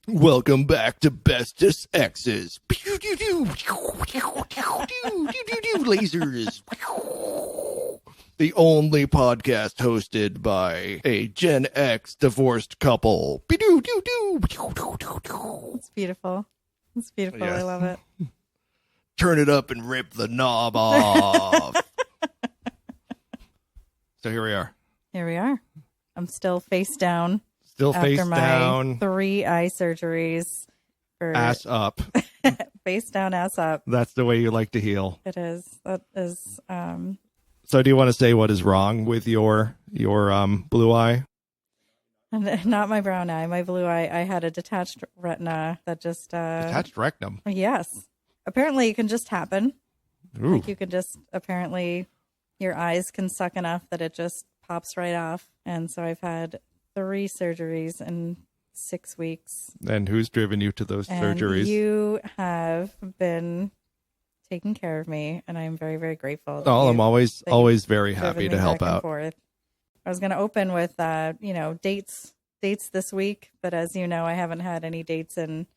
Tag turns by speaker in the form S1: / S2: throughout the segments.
S1: Welcome back to Bestest Exes. Lasers. The only podcast hosted by a Gen X divorced couple.
S2: It's beautiful. It's beautiful.
S1: Yes.
S2: I love it.
S1: Turn it up and rip the knob off. So here we are.
S2: Here we are. I'm still face down.
S1: Still face
S2: after my
S1: down.
S2: 3 eye surgeries. For
S1: Ass up.
S2: face down, ass up.
S1: That's the way you like to heal.
S2: It is. That is.
S1: So do you want to say what is wrong with your blue eye?
S2: Not my brown eye. My blue eye. I had a detached retina that just.
S1: Detached rectum.
S2: Yes. Apparently, it can just happen.
S1: Ooh.
S2: Like you can just apparently, your eyes can suck enough that it just pops right off. And so I've had 3 surgeries in 6 weeks.
S1: And who's driven you to those
S2: And
S1: surgeries?
S2: you have been taking care of me, and I am very, very grateful.
S1: Oh, I'm always very
S2: driven
S1: happy
S2: me
S1: to help
S2: back and
S1: out.
S2: forth. I was going to open with, dates this week, but as you know, I haven't had any dates in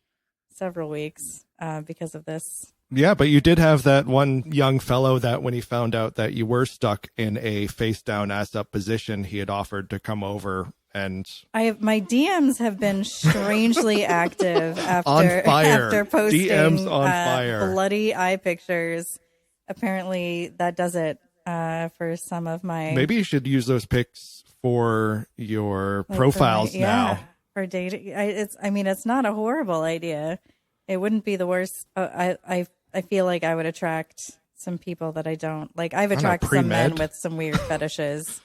S2: several weeks because of this.
S1: Yeah, but you did have that one young fellow that when he found out that you were stuck in a face down, ass up position, he had offered to come over and
S2: My DMs have been strangely active after
S1: on fire.
S2: after posting
S1: DMs on fire.
S2: bloody eye pictures. Apparently, that does it for some of my.
S1: Maybe you should use those pics for your
S2: like,
S1: profiles
S2: for
S1: now.
S2: for dating. It's not a horrible idea. It wouldn't be the worst. I feel like I would attract some people that I don't like. I've attracted some men with some weird fetishes.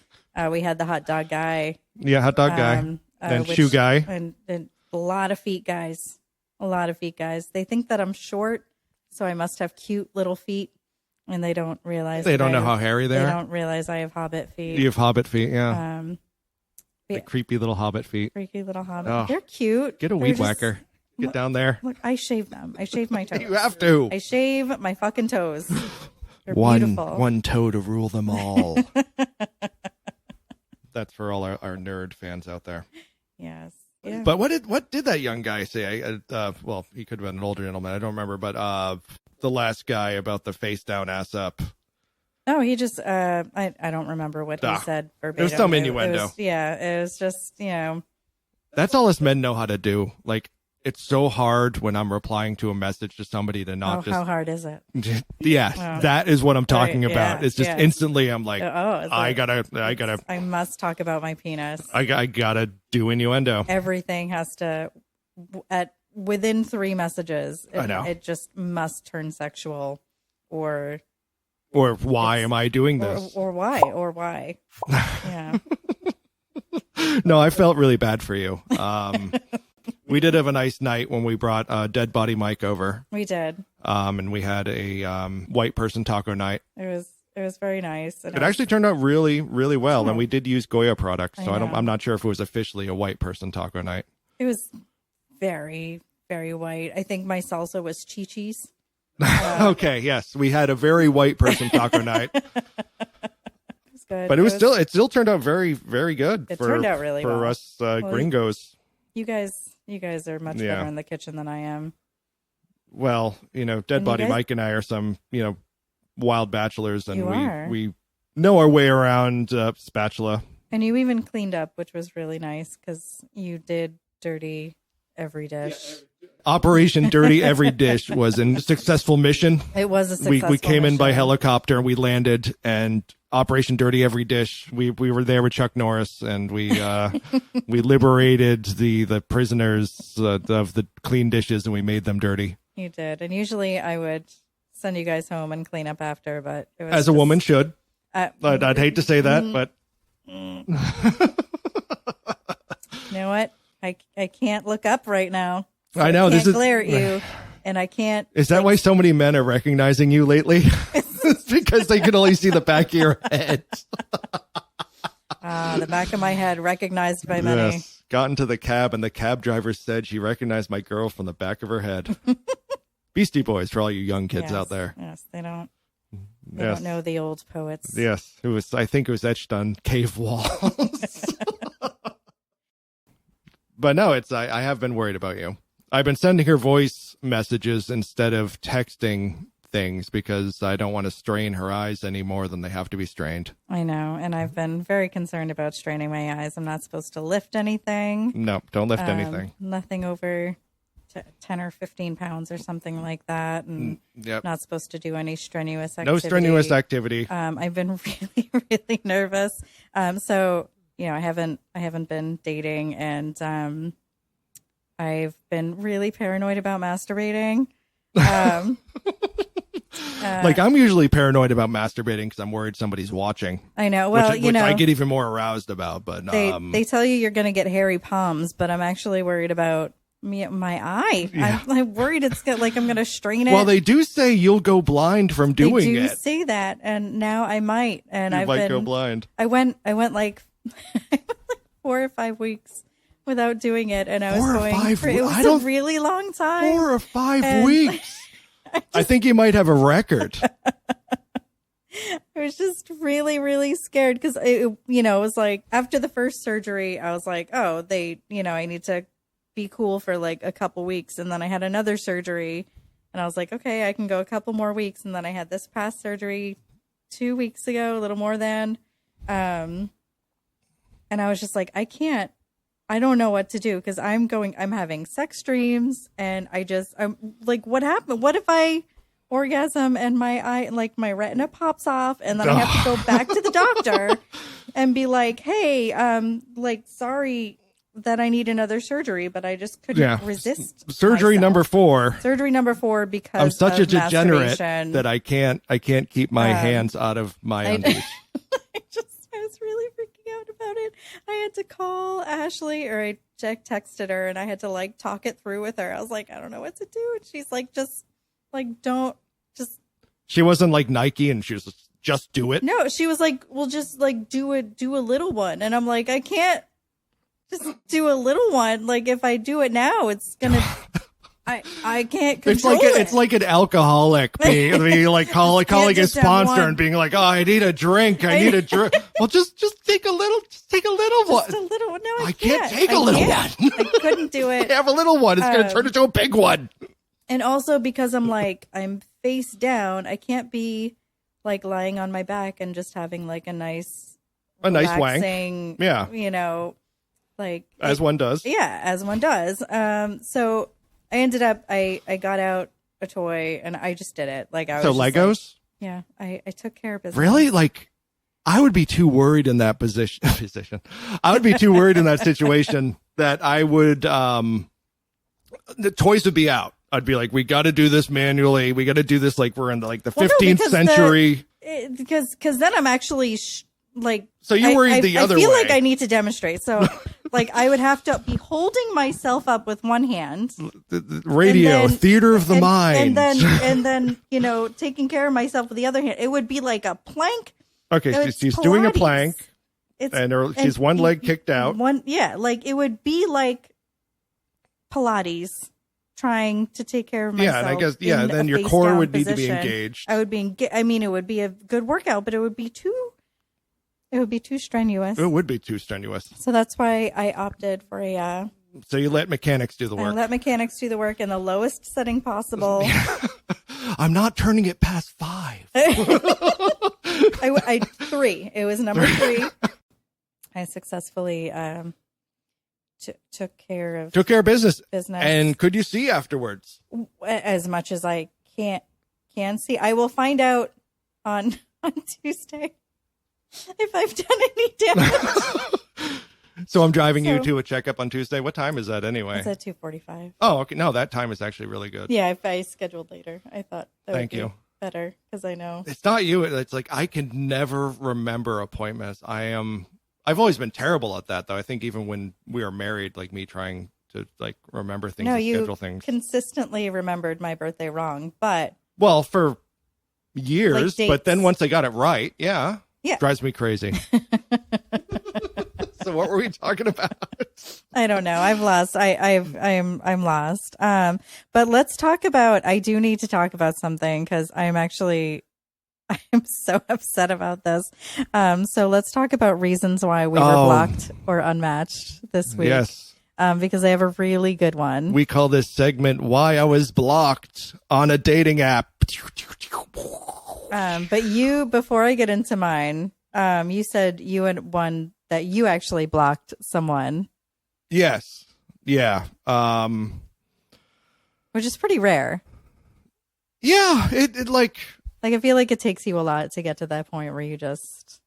S2: We had the hot dog guy.
S1: Yeah, hot dog guy. And shoe guy.
S2: And a lot of feet guys. A lot of feet guys. They think that I'm short, so I must have cute little feet. And they don't realize.
S1: They don't know how hairy they are.
S2: They don't realize I have hobbit feet.
S1: You have hobbit feet, yeah.
S2: The
S1: creepy little hobbit feet.
S2: Freaky little hobbit.
S1: Oh.
S2: They're cute.
S1: Get a weed whacker. Get down there.
S2: Look, I shave them. I shave my toes.
S1: You have to.
S2: I shave my fucking toes. They're
S1: one
S2: beautiful.
S1: one toe to rule them all. That's for all our nerd fans out there.
S2: Yes. Yeah.
S1: But what did that young guy say? Well, he could have been an older gentleman. I don't remember. But the last guy about the face down, ass up.
S2: Oh, he just I don't remember what he said verbatim.
S1: It was some innuendo.
S2: It was just,
S1: That's all us men know how to do. Like, it's so hard when I'm replying to a message to somebody to not
S2: how hard is it?
S1: Yeah, that is what I'm talking about. It's just instantly I'm like, I
S2: must talk about my penis.
S1: I gotta do innuendo.
S2: Everything has to, within 3 messages,
S1: I know.
S2: It just must turn sexual or
S1: why am I doing this?
S2: Or why? Yeah.
S1: No, I felt really bad for you. We did have a nice night when we brought Dead Body Mike over.
S2: We did.
S1: And we had a white person taco night.
S2: It was very nice. And
S1: it actually turned out really, really well.
S2: Oh.
S1: And we did use Goya products, so
S2: I know.
S1: I'm not sure if it was officially a white person taco night.
S2: It was very, very white. I think my salsa was Chi-Chi's.
S1: Okay, yes. We had a very white person taco night.
S2: Good.
S1: But it still turned out very, very good.
S2: It turned out really
S1: for
S2: well.
S1: us gringos.
S2: You guys are much better in the kitchen than I am.
S1: Well, Dead Body Mike and I are some, wild bachelors, and we know our way around spatula.
S2: And you even cleaned up, which was really nice because you did dirty every dish.
S1: Operation Dirty Every Dish was a successful mission.
S2: It was a successful
S1: We came in by
S2: mission.
S1: helicopter, we landed, and Operation Dirty Every Dish. We were there with Chuck Norris, and we we liberated the prisoners of the clean dishes, and we made them dirty.
S2: You did, and usually I would send you guys home and clean up after, but it was
S1: as a woman should. I'd hate to say that, but
S2: you know what? I can't look up right now. So
S1: I know
S2: I can't
S1: this is
S2: glare at you, and I can't.
S1: Is that why so many men are recognizing you lately? It's because they can only see the back of your head.
S2: The back of my head recognized by many.
S1: Yes. Got into the cab, and the cab driver said she recognized my girl from the back of her head. Beastie Boys for all you young kids out there.
S2: Yes, they don't know the old poets.
S1: Yes, I think it was etched on cave walls. But no, I have been worried about you. I've been sending her voice messages instead of texting things because I don't want to strain her eyes any more than they have to be strained.
S2: I know. And I've been very concerned about straining my eyes. I'm not supposed to lift anything.
S1: No, don't lift anything.
S2: Nothing over 10 or 15 pounds or something like that. And not supposed to do any strenuous activity.
S1: No strenuous activity.
S2: I've been really, really nervous. So, I haven't been dating, and I've been really paranoid about masturbating.
S1: I'm usually paranoid about masturbating because I'm worried somebody's watching.
S2: I know. Well,
S1: which I get even more aroused about. But
S2: they tell you you're going to get hairy palms, but I'm actually worried about my eye. Yeah. I'm worried it's I'm going to strain it.
S1: Well, they do say you'll go blind from doing it.
S2: They do say that, and now I might. And
S1: I might go blind.
S2: I went like 4 or 5 weeks without doing it, and I was going. It was a really long time.
S1: 4 or 5 weeks. I think you might have a record.
S2: I was just really, really scared because it was like after the first surgery, I was like, oh, I need to be cool for like a couple weeks, and then I had another surgery, and I was like, okay, I can go a couple more weeks, and then I had this past surgery 2 weeks ago, a little more than, and I was just like, I don't know what to do because I'm having sex dreams, and I'm like, what happened? What if I orgasm and my eye, like my retina pops off, and then I have to go back to the doctor and be like, hey, sorry that I need another surgery, but I just couldn't resist
S1: surgery
S2: myself.
S1: number 4.
S2: Surgery number 4 because
S1: I'm such a degenerate
S2: masturbation.
S1: that I can't keep my hands out of my undies.
S2: I was really freaking out about it. I had to call Ashley, or I texted her, and I had to talk it through with her. I was like, I don't know what to do. And she's like, don't.
S1: She wasn't like Nike, and she was just do it.
S2: No, she was like, well, just do a little one. And I'm like, I can't just do a little one. Like if I do it now, it's gonna. I can't control it.
S1: It's like an alcoholic being calling his sponsor and being like, oh, I need a drink. I need a drink. Well, just take a little one. Just
S2: a little one. No,
S1: I can't take a little one.
S2: I couldn't do it.
S1: I have a little one. It's going to turn into a big one.
S2: And also because I'm face down, I can't be lying on my back and just having a nice
S1: wank. Yeah. As one does.
S2: Yeah, as one does. So I ended up, I got out a toy and I just did it.
S1: Legos?
S2: I took care of business.
S1: Really? I would be too worried in that position. I would be too worried in that situation that I would, the toys would be out. I'd be like, we got to do this manually. We got to do this we're in the 15th century.
S2: Because then I'm actually
S1: so you worried the other way.
S2: I feel like I need to demonstrate. So I would have to be holding myself up with one hand.
S1: The radio, theater of the mind.
S2: And then, taking care of myself with the other hand. It would be like a plank.
S1: Okay, she's doing a plank. She's one leg kicked out.
S2: It would be like Pilates trying to take care of myself.
S1: Yeah, and I guess then your core would need to be engaged.
S2: I would be it would be a good workout, but it would be too strenuous.
S1: It would be too strenuous.
S2: So that's why I opted for a
S1: so you let mechanics do the work.
S2: I let mechanics do the work in the lowest setting possible.
S1: I'm not turning it past 5.
S2: 3. It was number 3. I successfully took care of
S1: business. And could you see afterwards?
S2: As much as I can see. I will find out on Tuesday if I've done any damage.
S1: So I'm driving you to a checkup on Tuesday. What time is that anyway?
S2: It's at 2:45.
S1: Oh, okay. No, that time is actually really good.
S2: Yeah, if I scheduled later, I thought that
S1: Thank
S2: would be
S1: you.
S2: better because I know.
S1: It's not you. It's I can never remember appointments. I've always been terrible at that, though. I think even when we were married, me trying to remember things and schedule things.
S2: Consistently remembered my birthday wrong, but
S1: for years. But then once I got it right, yeah, drives me crazy. So what were we talking about?
S2: I don't know. I've lost. I'm lost. But let's talk about. I do need to talk about something because I'm so upset about this. So let's talk about reasons why we were blocked or unmatched this week.
S1: Yes.
S2: because I have a really good one.
S1: We call this segment "Why I Was Blocked on a Dating App."
S2: But you, before I get into mine, you said you had one that you actually blocked someone.
S1: Yes. Yeah.
S2: Which is pretty rare.
S1: Yeah. It like
S2: I feel like it takes you a lot to get to that point where you just.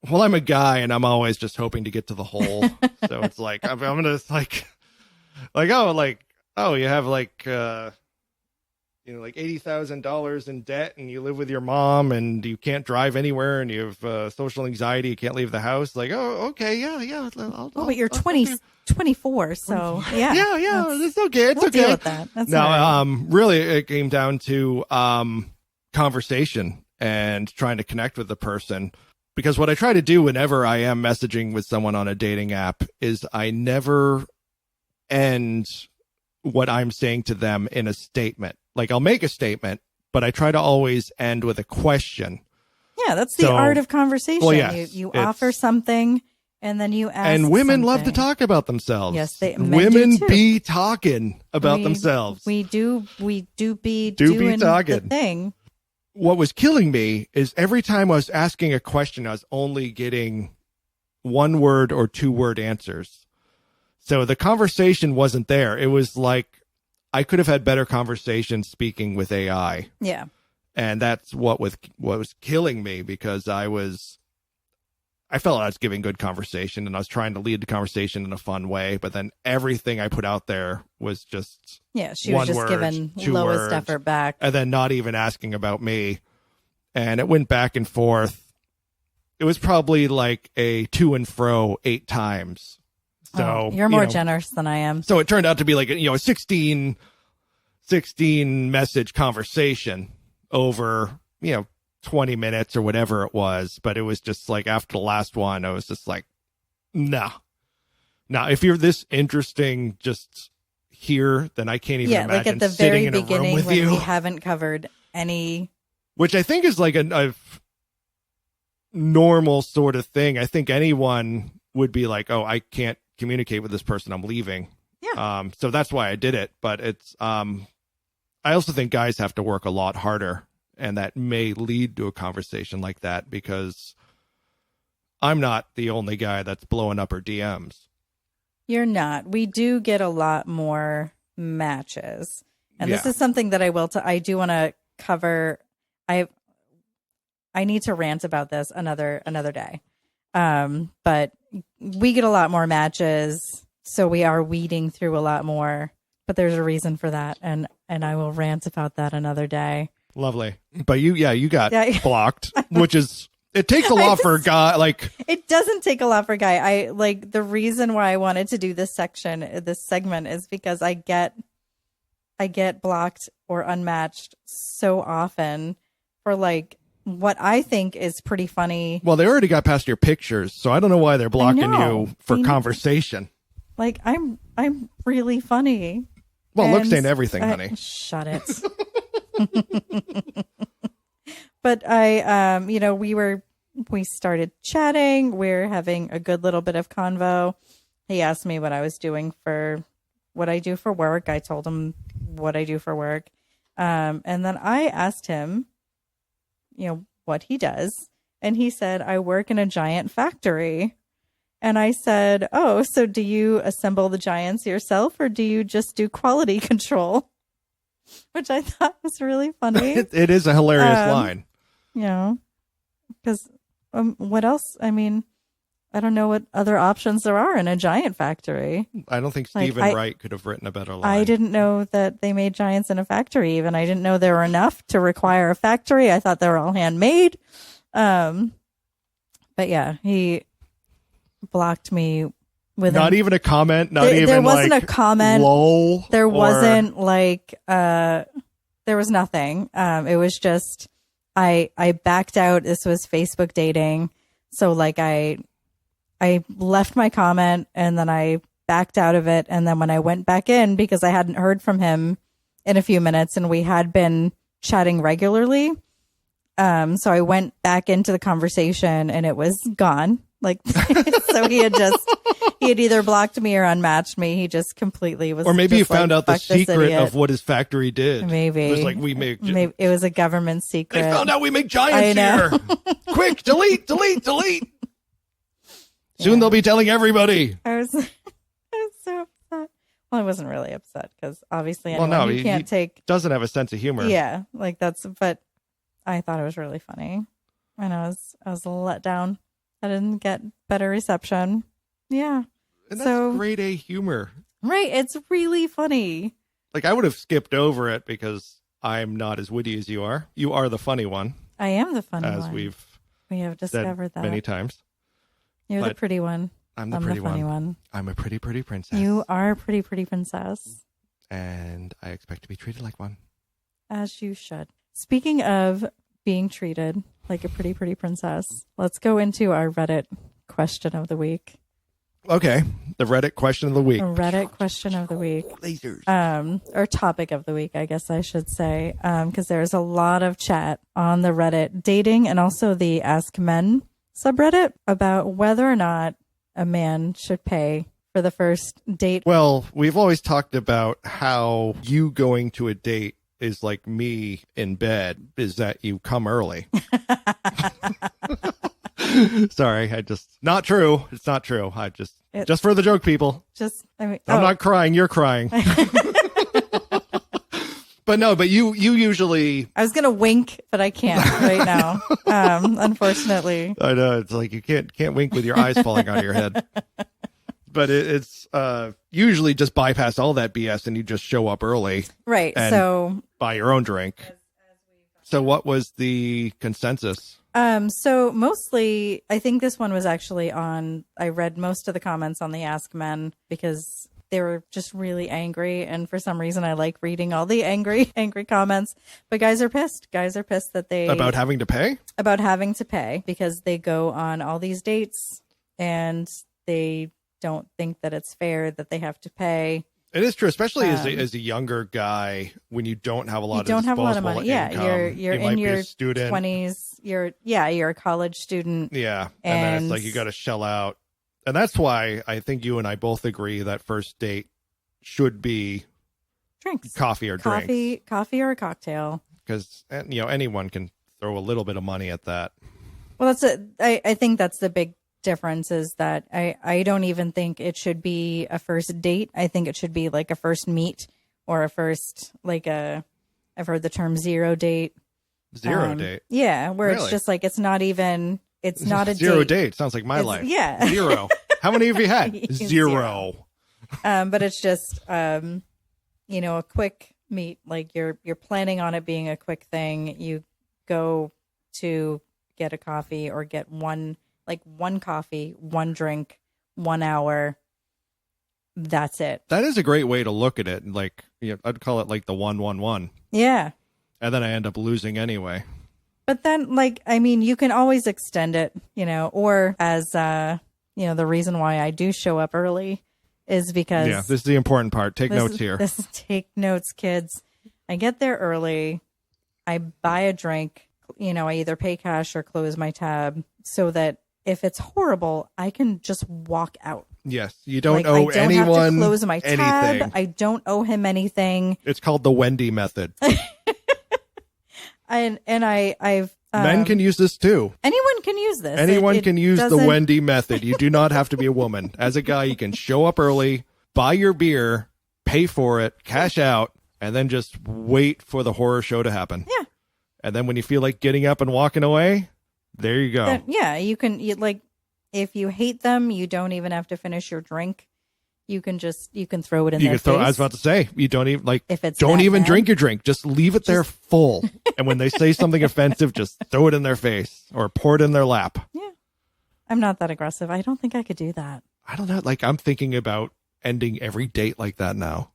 S1: Well, I'm a guy and I'm always just hoping to get to the hole. So it's like, I'm going to you have like $80,000 in debt and you live with your mom and you can't drive anywhere and you have social anxiety. You can't leave the house. Like, oh, okay. Yeah.
S2: But you're 24. So yeah.
S1: Yeah. It's okay. It's okay.
S2: Deal with that. That's
S1: really it came down to, conversation and trying to connect with the person. Because what I try to do whenever I am messaging with someone on a dating app is I never end what I'm saying to them in a statement. Like I'll make a statement, but I try to always end with a question.
S2: Yeah, that's the art of conversation.
S1: Well, yes,
S2: you offer something and then you ask.
S1: And women
S2: something.
S1: love to talk about themselves.
S2: Yes,
S1: women
S2: do too.
S1: Be talking about themselves.
S2: We do be
S1: talking.
S2: The thing.
S1: What was killing me is every time I was asking a question, I was only getting 1 word or 2 word answers. So the conversation wasn't there. It was like I could have had better conversation speaking with AI.
S2: Yeah.
S1: And that's what was killing me because I felt I was giving good conversation and I was trying to lead the conversation in a fun way. But then everything I put out there was just
S2: she was just giving lowest effort back.
S1: And then not even asking about me. And it went back and forth. It was probably like a to and fro 8 times. So
S2: you're more generous than I am.
S1: So it turned out to be like, a 16 message conversation over, 20 minutes or whatever it was. But it was just like after the last one, I was just like, no. Now, if you're this interesting just here, then I can't even imagine
S2: like at the
S1: sitting
S2: very
S1: in a
S2: beginning
S1: room with
S2: when
S1: you.
S2: we haven't covered any.
S1: Which I think is like a normal sort of thing. I think anyone would be like, oh, I can't communicate with this person. I'm leaving.
S2: Yeah.
S1: So that's why I did it. But it's, I also think guys have to work a lot harder. And that may lead to a conversation like that because I'm not the only guy that's blowing up her DMs.
S2: You're not. We do get a lot more matches. And this is something that I do want to cover. I need to rant about this another day. But we get a lot more matches. So we are weeding through a lot more. But there's a reason for that. And I will rant about that another day.
S1: Lovely. But you got blocked, which is, it takes a lot for a guy. Like,
S2: it doesn't take a lot for a guy. I like the reason why I wanted to do this segment is because I get blocked or unmatched so often for like what I think is pretty funny.
S1: Well, they already got past your pictures, so I don't know why they're blocking you for conversation.
S2: Like I'm really funny.
S1: Well, looks ain't everything, honey.
S2: Shut it. But we started chatting. We're having a good little bit of convo. He asked me what I was doing what I do for work. I told him what I do for work. And then I asked him, what he does. And he said, I work in a giant factory. And I said, oh, so do you assemble the giants yourself or do you just do quality control? Which I thought was really funny.
S1: It is a hilarious line.
S2: Because what else? I mean, I don't know what other options there are in a giant factory.
S1: I don't think Stephen Wright could have written a better line.
S2: I didn't know that they made giants in a factory even. I didn't know there were enough to require a factory. I thought they were all handmade. But yeah, he blocked me with
S1: not even a comment.
S2: There wasn't
S1: like
S2: a comment.
S1: Lol.
S2: There wasn't like there was nothing. It was just I backed out. This was Facebook dating, so like I left my comment and then I backed out of it, and then when I went back in because I hadn't heard from him in a few minutes and we had been chatting regularly, so I went back into the conversation and it was gone. Like, so he had he had either blocked me or unmatched me. He just completely was.
S1: Or maybe he
S2: just
S1: found out the
S2: "Fuck this
S1: secret
S2: idiot."
S1: of what his factory did.
S2: Maybe
S1: It was like,
S2: maybe it was a government secret.
S1: They found out we make giants here. Quick, delete. Soon they'll be telling everybody.
S2: I was so upset. Well, I wasn't really upset because obviously
S1: he
S2: can't take.
S1: Doesn't have a sense of humor.
S2: Yeah, like but I thought it was really funny, and I was a little let down. I didn't get better reception. Yeah,
S1: and that's grade A humor.
S2: Right, it's really funny.
S1: Like, I would have skipped over it because I'm not as witty as you are. You are the funny one.
S2: I am the funny one.
S1: As we
S2: have discovered that
S1: many times.
S2: You're the pretty one.
S1: I'm the pretty
S2: funny one.
S1: I'm a pretty, pretty princess.
S2: You are a pretty, pretty princess.
S1: And I expect to be treated like one.
S2: As you should. Speaking of being treated like a pretty, pretty princess, let's go into our Reddit question of the week.
S1: Okay. The Reddit question of the week.
S2: Reddit question of the week.
S1: Lasers.
S2: Or topic of the week, I guess I should say. Because there's a lot of chat on the Reddit dating and also the Ask Men subreddit about whether or not a man should pay for the first date.
S1: Well, we've always talked about how you going to a date is like me in bed, is that you come early. Sorry, not true. It's not true. Just for the joke, people. I'm not crying. You're crying. But you usually.
S2: I was going to wink, but I can't right now. Unfortunately.
S1: I know. It's like you can't wink with your eyes falling out of your head. But it's usually just bypass all that BS and you just show up early.
S2: Right.
S1: And
S2: so
S1: buy your own drink. So what was the consensus?
S2: So mostly, I think this one was actually I read most of the comments on the Ask Men because they were just really angry. And for some reason, I like reading all the angry comments. But guys are pissed. Guys are pissed that
S1: About having to pay? About
S2: having to pay because they go on all these dates and they don't think that it's fair that they have to pay.
S1: It is true, especially as a younger guy when you don't have a lot of disposable income.
S2: Yeah, you're
S1: you
S2: in your
S1: student.
S2: 20s. You're a college student.
S1: Yeah, and then it's like you got to shell out. And that's why I think you and I both agree that first date should be
S2: drinks,
S1: coffee or drinks.
S2: Coffee or a cocktail.
S1: Because anyone can throw a little bit of money at that.
S2: Well, I think that's the big difference is that I don't even think it should be a first date. I think it should be like a first meet or a first I've heard the term zero date.
S1: Zero date.
S2: Yeah, where It's just like it's not a
S1: zero date. Sounds like my life.
S2: Yeah.
S1: Zero. How many have you had? Zero.
S2: But it's just a quick meet. Like you're planning on it being a quick thing. You go to get a coffee or get one coffee, one drink, 1 hour. That's it.
S1: That is a great way to look at it. Like, I'd call it like the 1-1-1.
S2: Yeah.
S1: And then I end up losing anyway.
S2: But then, you can always extend it, or as, the reason why I do show up early is because.
S1: Yeah, this is the important part. Take notes here.
S2: Take notes, kids. I get there early. I buy a drink. I either pay cash or close my tab so that if it's horrible, I can just walk out.
S1: Yes, you don't owe anyone
S2: have to close my tab.
S1: anything.
S2: I don't owe him anything.
S1: It's called the Wendy method.
S2: And I've
S1: men can use this too.
S2: Anyone can use this.
S1: Anyone can use the Wendy method. You do not have to be a woman. As a guy, you can show up early, buy your beer, pay for it, cash out, and then just wait for the horror show to happen.
S2: Yeah.
S1: And then when you feel like getting up and walking away, there you go.
S2: You can if you hate them, you don't even have to finish your drink. You can throw it in their face.
S1: I was about to say, you don't even
S2: if it's
S1: don't even
S2: bad.
S1: drink your drink. Just leave it there full. And when they say something offensive, just throw it in their face or pour it in their lap.
S2: Yeah. I'm not that aggressive. I don't think I could do that.
S1: I don't know. I'm thinking about ending every date like that now.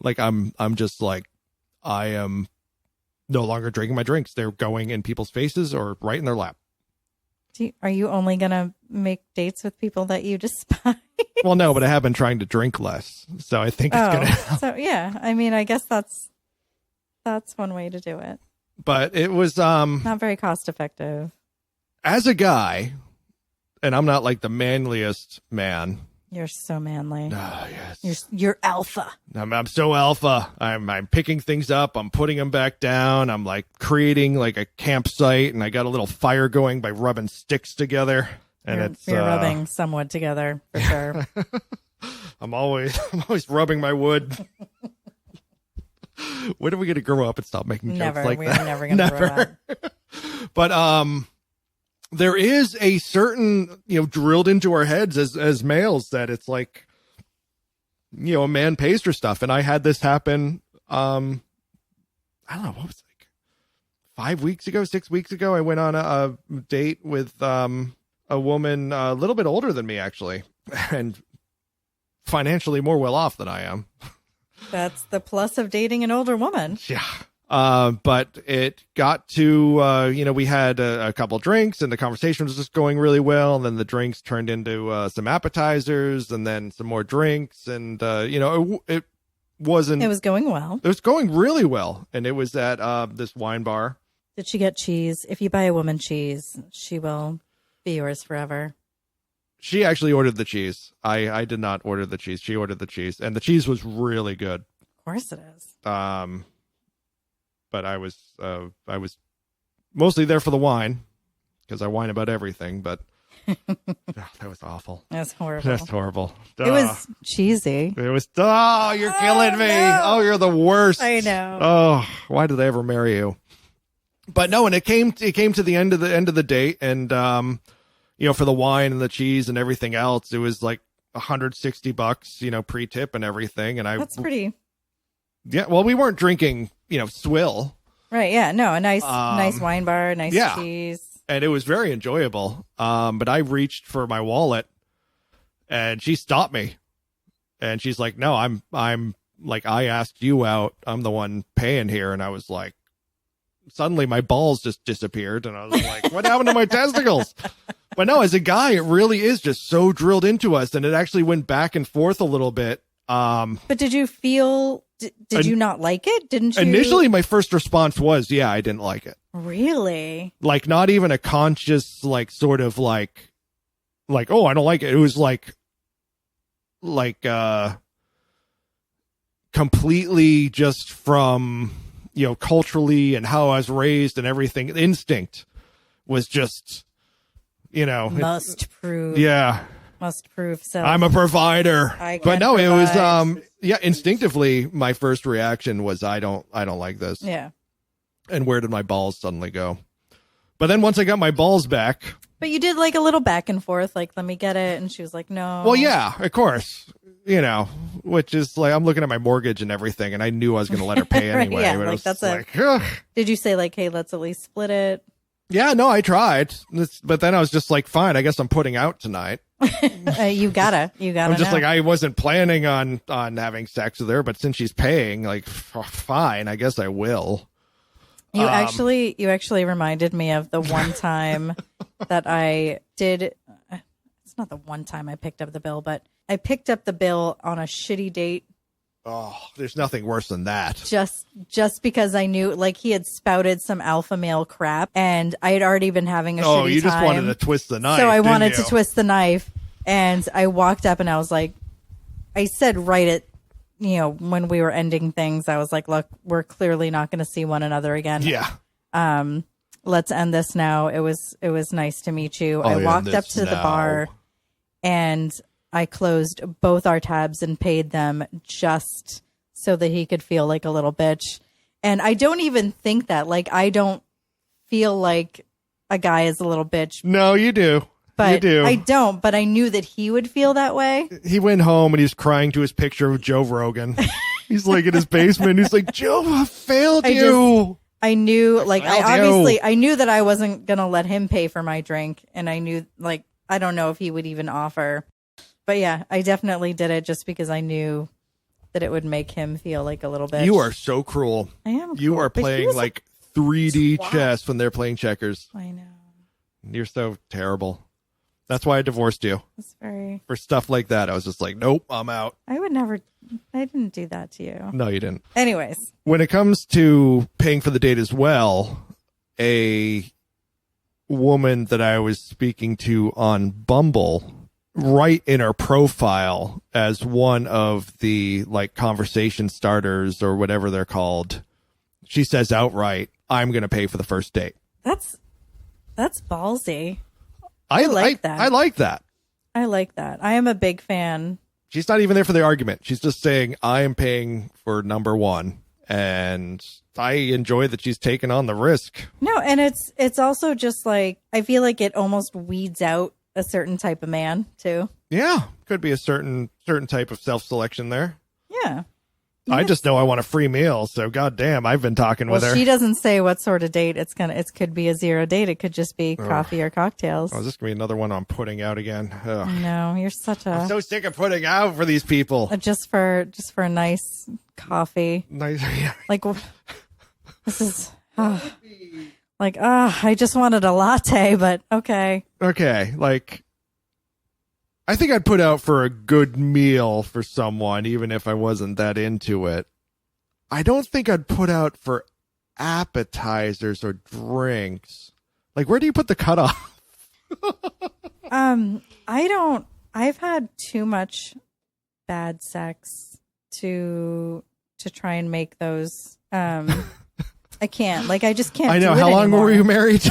S1: I'm just I am no longer drinking my drinks. They're going in people's faces or right in their lap.
S2: Are you only going to make dates with people that you despise?
S1: Well, no, but I have been trying to drink less. So I think it's going to help.
S2: So, yeah. I guess that's one way to do it.
S1: But it was
S2: not very cost effective.
S1: As a guy, and I'm not the manliest man
S2: You're so manly.
S1: Oh, yes.
S2: You're alpha.
S1: I'm so alpha. I'm picking things up. I'm putting them back down. I'm like creating like a campsite, and I got a little fire going by rubbing sticks together. And
S2: you're rubbing some wood together for sure.
S1: I'm always rubbing my wood. When are we going to grow up and stop making jokes like that?
S2: We're never going to grow up.
S1: But there is a certain, drilled into our heads as males that it's like, a man pays for stuff. And I had this happen, I don't know, what was it, like 5 weeks ago, 6 weeks ago? I went on a date with a woman a little bit older than me, actually, and financially more well off than I am.
S2: That's the plus of dating an older woman.
S1: Yeah. But it got to, we had a couple drinks and the conversation was just going really well. And then the drinks turned into some appetizers and then some more drinks. And, it wasn't.
S2: It was going well.
S1: It was going really well. And it was at this wine bar.
S2: Did she get cheese? If you buy a woman cheese, she will be yours forever.
S1: She actually ordered the cheese. I did not order the cheese. She ordered the cheese. And the cheese was really good.
S2: Of course it is.
S1: But I was mostly there for the wine because I whine about everything. But that was awful.
S2: That's horrible.
S1: That's horrible.
S2: It was cheesy.
S1: It was. Oh, you're killing me.
S2: No.
S1: Oh, you're the worst.
S2: I know.
S1: Oh, why did I ever marry you? But no, and it came to the end of the date, and for the wine and the cheese and everything else, it was like $160, pre-tip and everything. And
S2: that's pretty.
S1: Yeah, well, we weren't drinking, swill.
S2: Right, yeah. No, a nice wine bar, nice cheese.
S1: And it was very enjoyable. But I reached for my wallet and she stopped me. And she's like, "No, I'm like, I asked you out. I'm the one paying here." And I was like, suddenly my balls just disappeared. And I was like, what happened to my testicles? But no, as a guy, it really is just so drilled into us. And it actually went back and forth a little bit.
S2: But did you feel... Did you not like it? Didn't you?
S1: Initially, my first response was, yeah, I didn't like it.
S2: Really?
S1: Like, not even a conscious, like, sort of like, oh, I don't like it. It was like, completely just from, culturally and how I was raised and everything. Instinct was just,
S2: Must prove.
S1: Yeah.
S2: Must prove so.
S1: I'm a provider. But no, it was instinctively my first reaction was I don't like this.
S2: Yeah.
S1: And where did my balls suddenly go? But then once I got my balls back.
S2: But you did like a little back and forth, like, let me get it. And she was like, no.
S1: Well, yeah, of course. Which is like, I'm looking at my mortgage and everything, and I knew I was going to let her pay
S2: Right,
S1: anyway.
S2: yeah,
S1: but
S2: like,
S1: it was
S2: that's
S1: like,
S2: it. Did you say like, hey, let's at least split it?
S1: Yeah, no, I tried. But then I was just like, fine, I guess I'm putting out tonight.
S2: You gotta
S1: I'm just like, I wasn't planning on having sex with her, but since she's paying, like, fine, I guess I will.
S2: You actually reminded me of the one time that I did. It's not the one time I picked up the bill, but I picked up the bill on a shitty date.
S1: Oh, there's nothing worse than that.
S2: Just because I knew, like, he had spouted some alpha male crap, and I had already been having a shitty time. Oh,
S1: you just wanted to twist the knife.
S2: So I wanted to twist the knife, and I walked up and I was like, I said right at, when we were ending things, I was like, look, we're clearly not going to see one another again.
S1: Yeah.
S2: Let's end this now. It was nice to meet you. I walked up to the bar, and I closed both our tabs and paid them just so that he could feel like a little bitch. And I don't even think that. Like, I don't feel like a guy is a little bitch.
S1: No, you do.
S2: But
S1: you do.
S2: I don't. But I knew that he would feel that way.
S1: He went home and he's crying to his picture of Joe Rogan. He's like in his basement. He's like, Joe, I failed you.
S2: I knew, like, I knew that I wasn't going to let him pay for my drink. And I knew, like, I don't know if he would even offer. But yeah, I definitely did it just because I knew that it would make him feel like a little bit.
S1: You are so cruel.
S2: I am.
S1: You are playing like 3D chess when they're playing checkers.
S2: I know.
S1: You're so terrible. That's why I divorced you.
S2: That's very.
S1: For stuff like that, I was just like, nope, I'm out.
S2: I didn't do that to you.
S1: No, you didn't.
S2: Anyways.
S1: When it comes to paying for the date as well, a woman that I was speaking to on Bumble write in her profile as one of the like conversation starters or whatever they're called. She says outright, I'm going to pay for the first date.
S2: That's ballsy.
S1: I like that. I like that.
S2: I like that. I am a big fan.
S1: She's not even there for the argument. She's just saying, I am paying for number one. And I enjoy that she's taken on the risk.
S2: No, and it's also just like, I feel like it almost weeds out a certain type of man too.
S1: Yeah. Could be a certain type of self-selection there.
S2: Yeah.
S1: I just know I want a free meal, so goddamn, I've been talking with her.
S2: She doesn't say what sort of date it could be a zero date. It could just be coffee or cocktails.
S1: Oh, is this gonna be another one I'm putting out again? Ugh.
S2: No, you're such a.
S1: I'm so sick of putting out for these people.
S2: Just for a nice coffee.
S1: Nice, yeah.
S2: Like this is I just wanted a latte, but okay.
S1: Okay, like. I think I'd put out for a good meal for someone, even if I wasn't that into it. I don't think I'd put out for appetizers or drinks. Like, where do you put the cutoff?
S2: I've had too much bad sex to try and make those. I can't. Like, I just can't.
S1: I know.
S2: Do it
S1: How long
S2: anymore.
S1: were you married?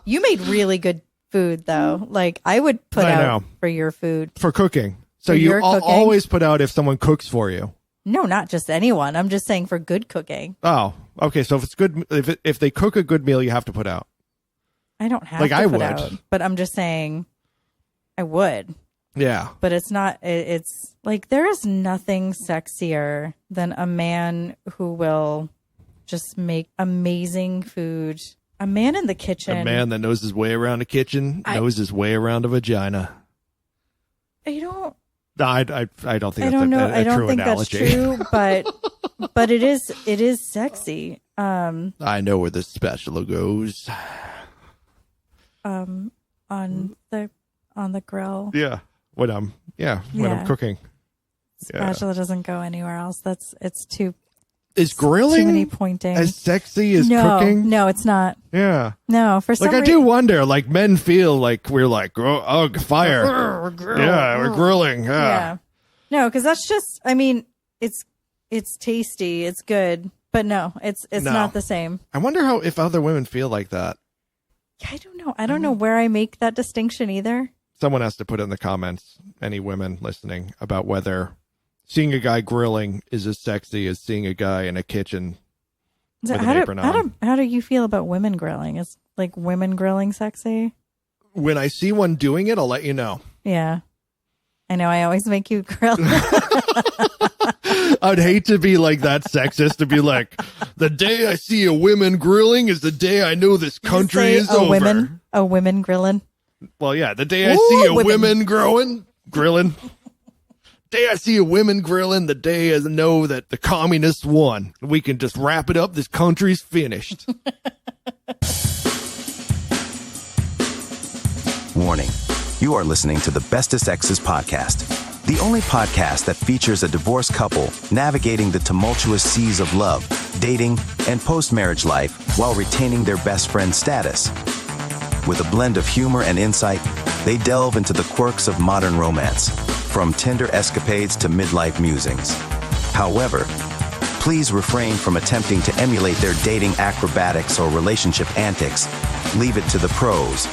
S2: You made really good food though. Like I would put out for your food
S1: for cooking. So you always put out if someone cooks for you.
S2: No, not just anyone. I'm just saying for good cooking.
S1: Oh, okay. So if it's good, if they cook a good meal, you have to put out.
S2: I don't have to put out, but I'm just saying I would.
S1: Yeah.
S2: But it's not. It's like there is nothing sexier than a man who will just make amazing food. A man in the kitchen.
S1: A man that knows his way around a kitchen, knows his way around a vagina.
S2: I don't.
S1: No, I don't think
S2: I don't know. I don't think analogy. That's true, but it is sexy.
S1: I know where the spatula goes.
S2: On the grill.
S1: Yeah. When I'm cooking.
S2: Spatula doesn't go anywhere else. It's too.
S1: Is grilling
S2: too many pointing
S1: as sexy as cooking?
S2: No, it's not.
S1: Yeah.
S2: No, for some reason.
S1: I do wonder, like men feel like we're like, oh, fire. We're grilling.
S2: Yeah. No, because that's just, I mean, it's tasty. It's good. But no, it's not the same.
S1: I wonder if other women feel like that.
S2: I don't know. I don't know where I make that distinction either.
S1: Someone has to put in the comments, any women listening, about whether seeing a guy grilling is as sexy as seeing a guy in a kitchen with an apron on.
S2: How do you feel about women grilling? Is like women grilling sexy?
S1: When I see one doing it, I'll let you know.
S2: Yeah. I know. I always make you grill.
S1: I'd hate to be like that sexist, to be like, the day I see a woman grilling is the day I know this country is over.
S2: A women grilling.
S1: Well, yeah. The day I see a women grilling. Day I see a women grilling, the day I know that the communists won. We can just wrap it up. This country's finished.
S3: Warning. You are listening to the Bestest Exes Podcast, the only podcast that features a divorced couple navigating the tumultuous seas of love, dating, and post-marriage life while retaining their best friend status. With a blend of humor and insight, they delve into the quirks of modern romance, from tender escapades to midlife musings. However, please refrain from attempting to emulate their dating acrobatics or relationship antics. Leave it to the pros.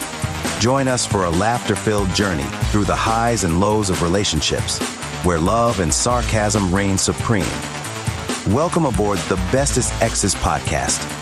S3: Join us for a laughter-filled journey through the highs and lows of relationships, where love and sarcasm reign supreme. Welcome aboard the Bestest Exes Podcast.